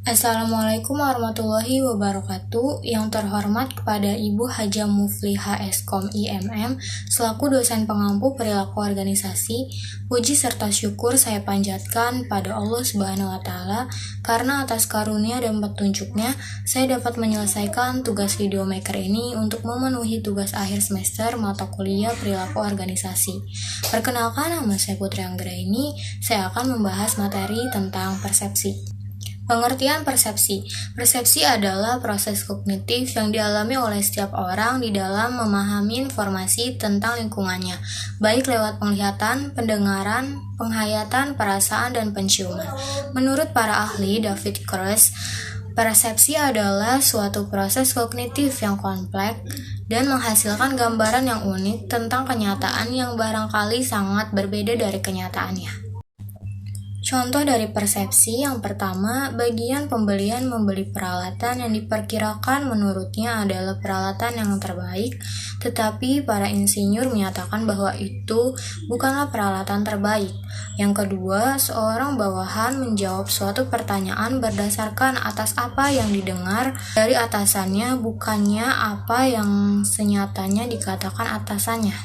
Assalamualaikum warahmatullahi wabarakatuh. Yang terhormat kepada Ibu Haja Mufliha Eskom IMM selaku dosen pengampu perilaku organisasi, puji serta syukur saya panjatkan pada Allah Subhanahu wa taala karena atas karunia dan petunjuknya saya dapat menyelesaikan tugas videomaker ini untuk memenuhi tugas akhir semester mata kuliah perilaku organisasi. Perkenalkan, nama saya Putri Anggraini. Saya akan membahas materi tentang persepsi. Pengertian persepsi. Persepsi adalah proses kognitif yang dialami oleh setiap orang di dalam memahami informasi tentang lingkungannya, baik lewat penglihatan, pendengaran, penghayatan, perasaan, dan penciuman. Menurut para ahli David Kruse, persepsi adalah suatu proses kognitif yang kompleks dan menghasilkan gambaran yang unik tentang kenyataan yang barangkali sangat berbeda dari kenyataannya. Contoh dari persepsi yang pertama, bagian pembelian membeli peralatan yang diperkirakan menurutnya adalah peralatan yang terbaik, tetapi para insinyur menyatakan bahwa itu bukanlah peralatan terbaik. Yang kedua, seorang bawahan menjawab suatu pertanyaan berdasarkan atas apa yang didengar dari atasannya, bukannya apa yang senyatanya dikatakan atasannya.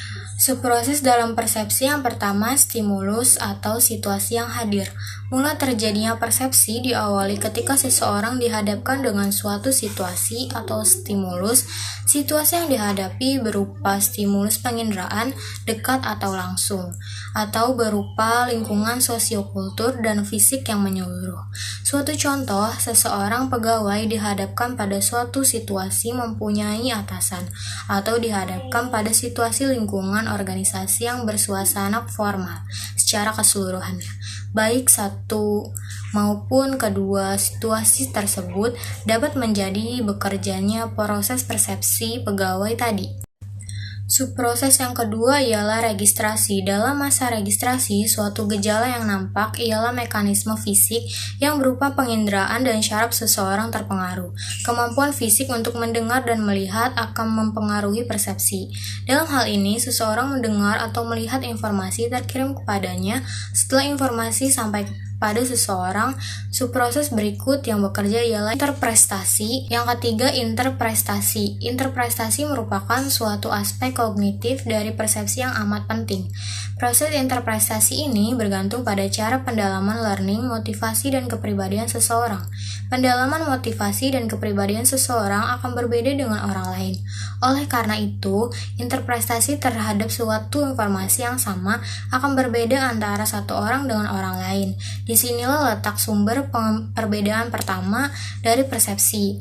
Subproses dalam persepsi yang pertama, stimulus atau situasi yang hadir. Mula terjadinya persepsi diawali ketika seseorang dihadapkan dengan suatu situasi atau stimulus. Situasi yang dihadapi berupa stimulus penginderaan, dekat atau langsung, atau berupa lingkungan sosiokultur dan fisik yang menyeluruh. Suatu contoh, seseorang pegawai dihadapkan pada suatu situasi mempunyai atasan, atau dihadapkan pada situasi lingkungan organisasi yang bersuasana formal secara keseluruhannya. Baik satu maupun kedua situasi tersebut dapat menjadi bekerjanya proses persepsi pegawai tadi. Subproses yang kedua ialah registrasi. Dalam masa registrasi, suatu gejala yang nampak ialah mekanisme fisik yang berupa penginderaan dan syaraf seseorang terpengaruh. Kemampuan fisik untuk mendengar dan melihat akan mempengaruhi persepsi. Dalam hal ini, seseorang mendengar atau melihat informasi terkirim kepadanya. Setelah informasi sampai pada seseorang, subproses berikut yang bekerja ialah interprestasi. Yang ketiga, interprestasi. Interprestasi merupakan suatu aspek kognitif dari persepsi yang amat penting. Proses interprestasi ini bergantung pada cara pendalaman learning, motivasi, dan kepribadian seseorang. Pendalaman motivasi dan kepribadian seseorang akan berbeda dengan orang lain. Oleh karena itu, interpretasi terhadap suatu informasi yang sama akan berbeda antara satu orang dengan orang lain. Disinilah letak sumber perbedaan pertama dari persepsi.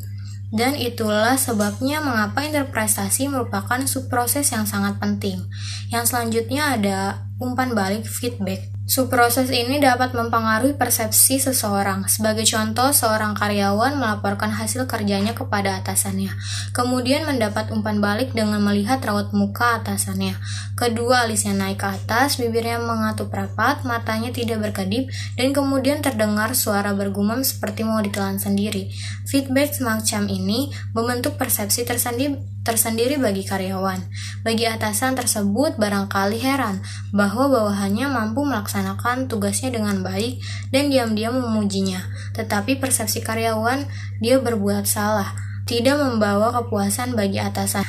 Dan itulah sebabnya mengapa interpretasi merupakan subproses yang sangat penting. Yang selanjutnya ada umpan balik feedback. Subproses ini dapat mempengaruhi persepsi seseorang. Sebagai contoh, seorang karyawan melaporkan hasil kerjanya kepada atasannya, kemudian mendapat umpan balik dengan melihat raut muka atasannya. Kedua alisnya naik ke atas, bibirnya mengatup rapat, matanya tidak berkedip, dan kemudian terdengar suara bergumam seperti mau ditelan sendiri. Feedback semacam ini membentuk persepsi tersendiri bagi karyawan. Bagi atasan tersebut barangkali heran bahwa bawahannya mampu melaksanakan tugasnya dengan baik dan diam-diam memujinya. Tetapi persepsi karyawan dia berbuat salah tidak membawa kepuasan bagi atasan.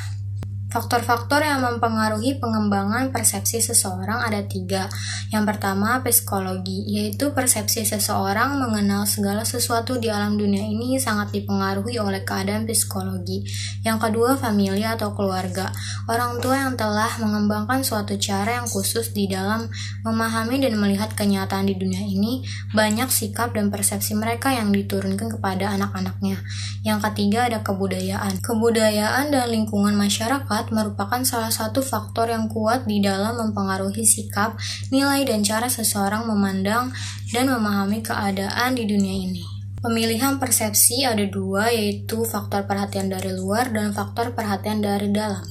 Faktor-faktor yang mempengaruhi pengembangan persepsi seseorang ada 3. Yang pertama, psikologi, yaitu persepsi seseorang mengenal segala sesuatu di alam dunia ini sangat dipengaruhi oleh keadaan psikologi. Yang kedua, familia atau keluarga. Orang tua yang telah mengembangkan suatu cara yang khusus di dalam memahami dan melihat kenyataan di dunia ini, banyak sikap dan persepsi mereka yang diturunkan kepada anak-anaknya. Yang ketiga, ada kebudayaan. Kebudayaan dan lingkungan masyarakat merupakan salah satu faktor yang kuat di dalam mempengaruhi sikap, nilai, dan cara seseorang memandang dan memahami keadaan di dunia ini. Pemilihan persepsi ada 2, yaitu faktor perhatian dari luar dan faktor perhatian dari dalam.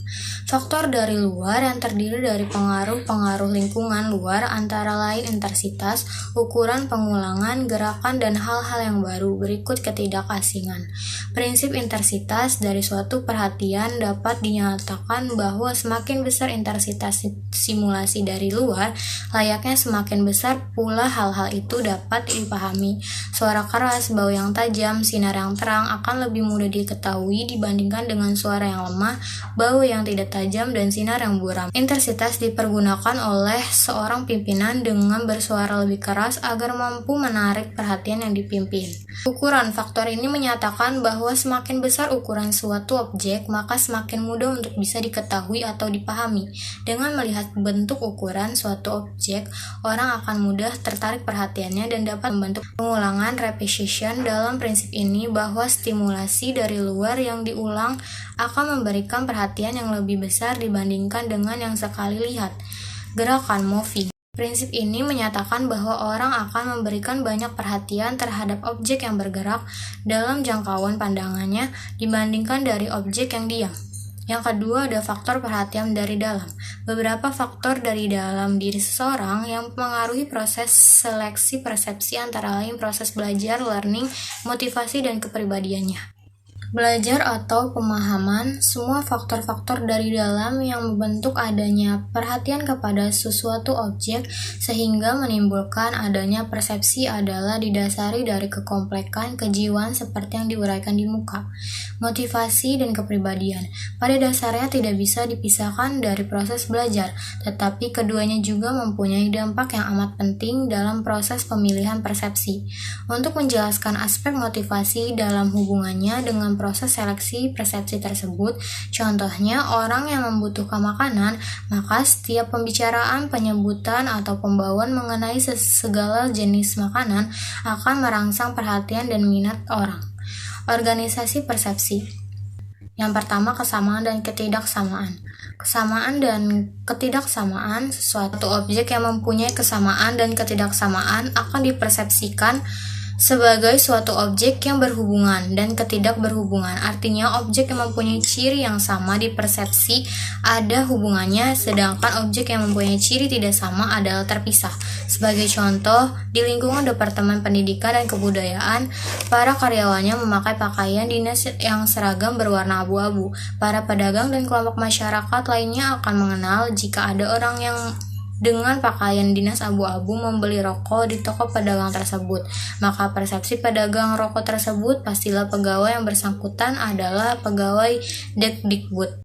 Faktor dari luar yang terdiri dari pengaruh-pengaruh lingkungan luar antara lain intensitas, ukuran pengulangan, gerakan, dan hal-hal yang baru. Berikut ketidakasingan. Prinsip intensitas dari suatu perhatian dapat dinyatakan bahwa semakin besar intensitas simulasi dari luar, layaknya semakin besar pula hal-hal itu dapat dipahami. Suara keras, bau yang tajam, sinar yang terang akan lebih mudah diketahui dibandingkan dengan suara yang lemah, bau yang tidak tajam, dan sinar yang buram. Intensitas dipergunakan oleh seorang pimpinan dengan bersuara lebih keras agar mampu menarik perhatian yang dipimpin. Ukuran faktor ini menyatakan bahwa semakin besar ukuran suatu objek, maka semakin mudah untuk bisa diketahui atau dipahami. Dengan melihat bentuk ukuran suatu objek, orang akan mudah tertarik perhatiannya dan dapat membentuk pengulangan repetition. Dalam prinsip ini bahwa stimulasi dari luar yang diulang akan memberikan perhatian yang lebih besar dibandingkan dengan yang sekali lihat. Gerakan moving. Prinsip ini menyatakan bahwa orang akan memberikan banyak perhatian terhadap objek yang bergerak dalam jangkauan pandangannya dibandingkan dari objek yang diam. Yang kedua ada faktor perhatian dari dalam. Beberapa faktor dari dalam diri seseorang yang mempengaruhi proses seleksi persepsi antara lain proses belajar, learning, motivasi, dan kepribadiannya. Belajar atau pemahaman, semua faktor-faktor dari dalam yang membentuk adanya perhatian kepada sesuatu objek sehingga menimbulkan adanya persepsi adalah didasari dari kekomplekan kejiwaan seperti yang diuraikan di muka. Motivasi dan kepribadian pada dasarnya tidak bisa dipisahkan dari proses belajar, tetapi keduanya juga mempunyai dampak yang amat penting dalam proses pemilihan persepsi. Untuk menjelaskan aspek motivasi dalam hubungannya dengan proses seleksi persepsi tersebut, contohnya orang yang membutuhkan makanan, maka setiap pembicaraan, penyebutan, atau pembawaan mengenai segala jenis makanan akan merangsang perhatian dan minat orang. Organisasi persepsi. Yang pertama, kesamaan dan ketidaksamaan. Kesamaan dan ketidaksamaan, sesuatu objek yang mempunyai kesamaan dan ketidaksamaan akan dipersepsikan sebagai suatu objek yang berhubungan dan ketidak berhubungan. Artinya objek yang mempunyai ciri yang sama dipersepsi ada hubungannya, sedangkan objek yang mempunyai ciri tidak sama adalah terpisah. Sebagai contoh, di lingkungan Departemen Pendidikan dan Kebudayaan, para karyawannya memakai pakaian dinas yang seragam berwarna abu-abu. Para pedagang dan kelompok masyarakat lainnya akan mengenal jika ada orang yang dengan pakaian dinas abu-abu membeli rokok di toko pedagang tersebut, maka persepsi pedagang rokok tersebut pastilah pegawai yang bersangkutan adalah pegawai Dekdikbud.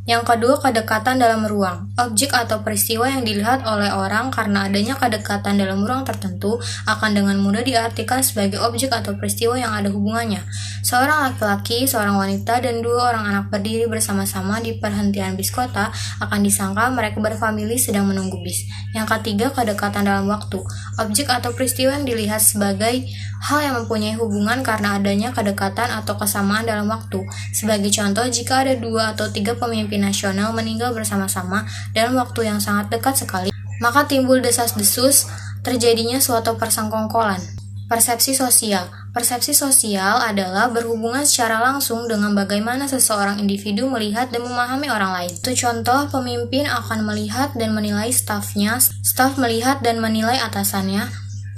Yang kedua, kedekatan dalam ruang. Objek atau peristiwa yang dilihat oleh orang karena adanya kedekatan dalam ruang tertentu akan dengan mudah diartikan sebagai objek atau peristiwa yang ada hubungannya. Seorang laki-laki, seorang wanita, dan dua orang anak berdiri bersama-sama di perhentian bis kota akan disangka mereka berfamili sedang menunggu bis. Yang ketiga, kedekatan dalam waktu. Objek atau peristiwa yang dilihat sebagai hal yang mempunyai hubungan karena adanya kedekatan atau kesamaan dalam waktu. Sebagai contoh, jika ada 2 atau 3 pemimpin nasional meninggal bersama-sama dalam waktu yang sangat dekat sekali, maka timbul desas-desus terjadinya suatu persengkongkolan. Persepsi sosial. Persepsi sosial adalah berhubungan secara langsung dengan bagaimana seseorang individu melihat dan memahami orang lain. Itu contoh, pemimpin akan melihat dan menilai stafnya, staf melihat dan menilai atasannya,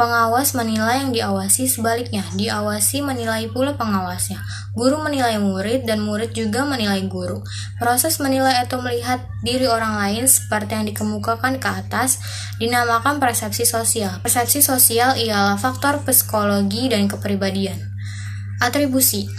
pengawas menilai yang diawasi, sebaliknya, diawasi menilai pula pengawasnya. Guru menilai murid dan murid juga menilai guru. Proses menilai atau melihat diri orang lain seperti yang dikemukakan ke atas dinamakan persepsi sosial. Persepsi sosial ialah faktor psikologi dan kepribadian. Atribusi.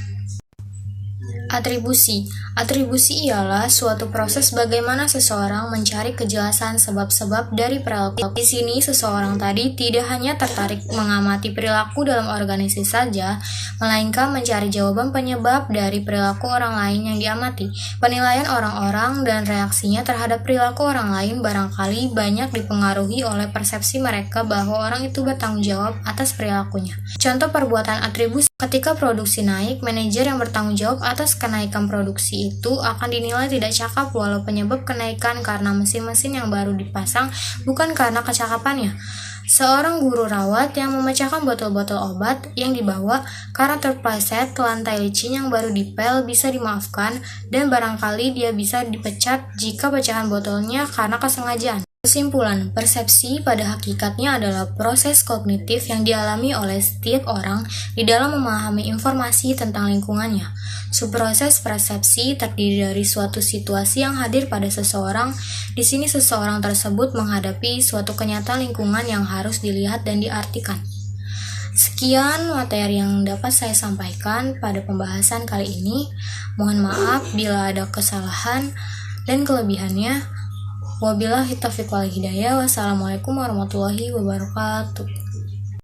Atribusi ialah suatu proses bagaimana seseorang mencari kejelasan sebab-sebab dari perilaku. Di sini seseorang tadi tidak hanya tertarik mengamati perilaku dalam organisasi saja, melainkan mencari jawaban penyebab dari perilaku orang lain yang diamati. Penilaian orang-orang dan reaksinya terhadap perilaku orang lain barangkali banyak dipengaruhi oleh persepsi mereka bahwa orang itu bertanggung jawab atas perilakunya. Contoh perbuatan atribusi, ketika produksi naik, manajer yang bertanggung jawab atas kenaikan produksi itu akan dinilai tidak cakap walau penyebab kenaikan karena mesin-mesin yang baru dipasang bukan karena kecakapannya. Seorang guru rawat yang memecahkan botol-botol obat yang dibawa karena terpleset ke lantai licin yang baru dipel bisa dimaafkan, dan barangkali dia bisa dipecat jika pecahan botolnya karena kesengajaan. Kesimpulan, persepsi pada hakikatnya adalah proses kognitif yang dialami oleh setiap orang di dalam memahami informasi tentang lingkungannya. Subproses persepsi terdiri dari suatu situasi yang hadir pada seseorang. Di sini seseorang tersebut menghadapi suatu kenyataan lingkungan yang harus dilihat dan diartikan. Sekian materi yang dapat saya sampaikan pada pembahasan kali ini. Mohon maaf bila ada kesalahan dan kelebihannya. Wabillahi taufiq wal hidayah. Wassalamualaikum warahmatullahi wabarakatuh.